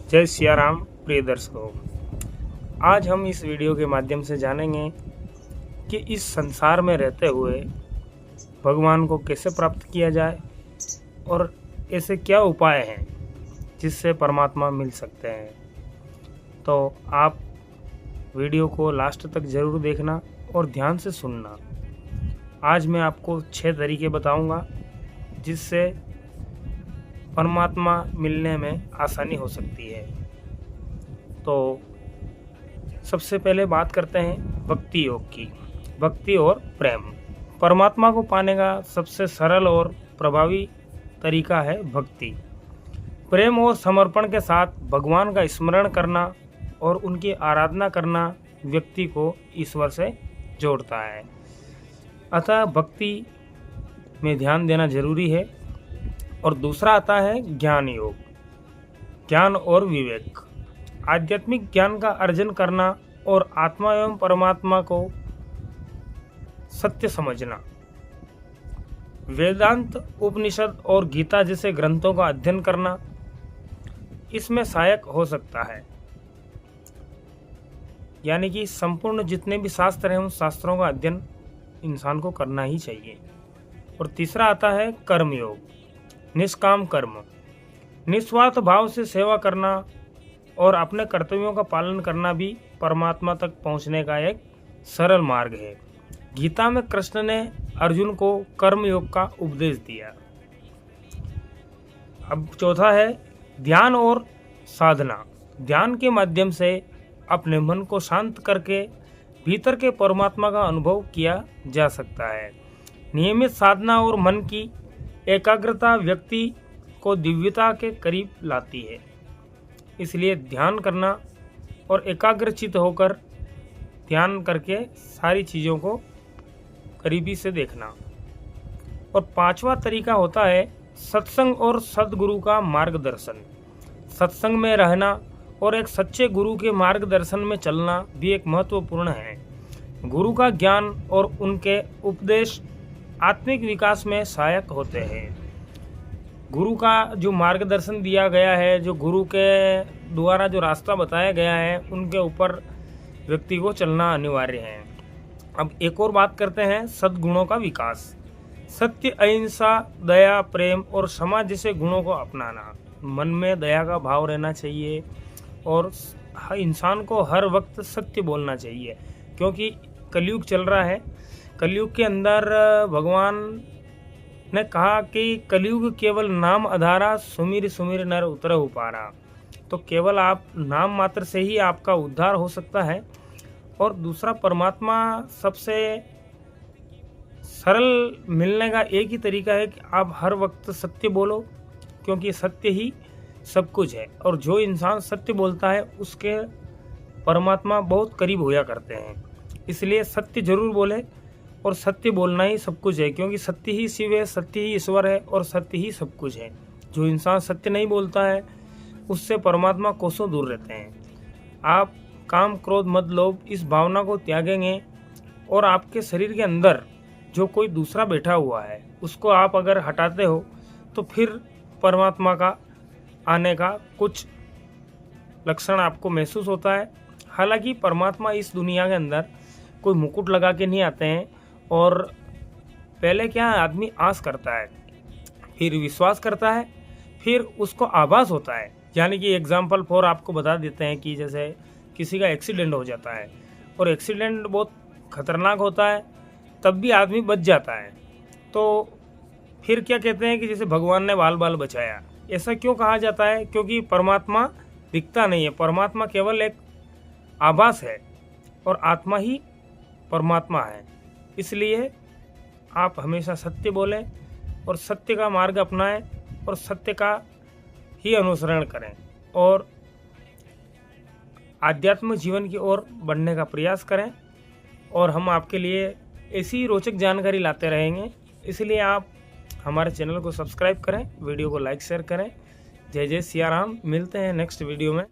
जय सिया राम प्रिय दर्शकों। आज हम इस वीडियो के माध्यम से जानेंगे कि इस संसार में रहते हुए भगवान को कैसे प्राप्त किया जाए और ऐसे क्या उपाय हैं जिससे परमात्मा मिल सकते हैं। तो आप वीडियो को लास्ट तक ज़रूर देखना और ध्यान से सुनना। आज मैं आपको 6 तरीके बताऊंगा जिससे परमात्मा मिलने में आसानी हो सकती है। तो सबसे पहले बात करते हैं भक्ति योग की। भक्ति और प्रेम परमात्मा को पाने का सबसे सरल और प्रभावी तरीका है भक्ति। प्रेम और समर्पण के साथ भगवान का स्मरण करना और उनकी आराधना करना व्यक्ति को ईश्वर से जोड़ता है। अतः भक्ति में ध्यान देना जरूरी है। और दूसरा आता है ज्ञान योग, ज्ञान और विवेक। आध्यात्मिक ज्ञान का अर्जन करना और आत्मा एवं परमात्मा को सत्य समझना। वेदांत, उपनिषद और गीता जैसे ग्रंथों का अध्ययन करना इसमें सहायक हो सकता है। यानी कि संपूर्ण जितने भी शास्त्र हैं उन शास्त्रों का अध्ययन इंसान को करना ही चाहिए। और तीसरा आता है कर्म योग, निष्काम कर्म। निस्वार्थ भाव से सेवा करना और अपने कर्तव्यों का पालन करना भी परमात्मा तक पहुंचने का एक सरल मार्ग है। गीता में कृष्ण ने अर्जुन को कर्म योग का उपदेश दिया। अब चौथा है ध्यान और साधना। ध्यान के माध्यम से अपने मन को शांत करके भीतर के परमात्मा का अनुभव किया जा सकता है। नियमित साधना और मन की एकाग्रता व्यक्ति को दिव्यता के करीब लाती है। इसलिए ध्यान करना और एकाग्रचित होकर ध्यान करके सारी चीज़ों को करीबी से देखना। और पांचवा तरीका होता है सत्संग और सद्गुरु का मार्गदर्शन। सत्संग में रहना और एक सच्चे गुरु के मार्गदर्शन में चलना भी एक महत्वपूर्ण है। गुरु का ज्ञान और उनके उपदेश आत्मिक विकास में सहायक होते हैं। गुरु का जो मार्गदर्शन दिया गया है, जो गुरु के द्वारा जो रास्ता बताया गया है, उनके ऊपर व्यक्ति को चलना अनिवार्य है। अब एक और बात करते हैं सद्गुणों का विकास। सत्य, अहिंसा, दया, प्रेम और क्षमा जैसे गुणों को अपनाना। मन में दया का भाव रहना चाहिए और इंसान को हर वक्त सत्य बोलना चाहिए, क्योंकि कलयुग चल रहा है। कलयुग के अंदर भगवान ने कहा कि कलयुग केवल नाम आधारा, सुमिर सुमिर नर उतर उपारा। तो केवल आप नाम मात्र से ही आपका उद्धार हो सकता है। और दूसरा, परमात्मा सबसे सरल मिलने का एक ही तरीका है कि आप हर वक्त सत्य बोलो, क्योंकि सत्य ही सब कुछ है। और जो इंसान सत्य बोलता है उसके परमात्मा बहुत करीब होया करते हैं। इसलिए सत्य जरूर बोले और सत्य बोलना ही सब कुछ है, क्योंकि सत्य ही शिव है, सत्य ही ईश्वर है और सत्य ही सब कुछ है। जो इंसान सत्य नहीं बोलता है उससे परमात्मा कोसों दूर रहते हैं। आप काम, क्रोध, मद, लोभ इस भावना को त्यागेंगे और आपके शरीर के अंदर जो कोई दूसरा बैठा हुआ है उसको आप अगर हटाते हो तो फिर परमात्मा का आने का कुछ लक्षण आपको महसूस होता है। हालांकि परमात्मा इस दुनिया के अंदर कोई मुकुट लगा के नहीं आते हैं। और पहले क्या आदमी आस करता है, फिर विश्वास करता है, फिर उसको आभास होता है। यानी कि एग्जाम्पल फॉर आपको बता देते हैं कि जैसे किसी का एक्सीडेंट हो जाता है और एक्सीडेंट बहुत खतरनाक होता है, तब भी आदमी बच जाता है। तो फिर क्या कहते हैं कि जैसे भगवान ने बाल बाल बचाया। ऐसा क्यों कहा जाता है? क्योंकि परमात्मा दिखता नहीं है, परमात्मा केवल एक आभास है और आत्मा ही परमात्मा है। इसलिए आप हमेशा सत्य बोलें और सत्य का मार्ग अपनाएं और सत्य का ही अनुसरण करें और आध्यात्मिक जीवन की ओर बढ़ने का प्रयास करें। और हम आपके लिए ऐसी रोचक जानकारी लाते रहेंगे। इसलिए आप हमारे चैनल को सब्सक्राइब करें, वीडियो को लाइक शेयर करें। जय जय सिया राम। मिलते हैं नेक्स्ट वीडियो में।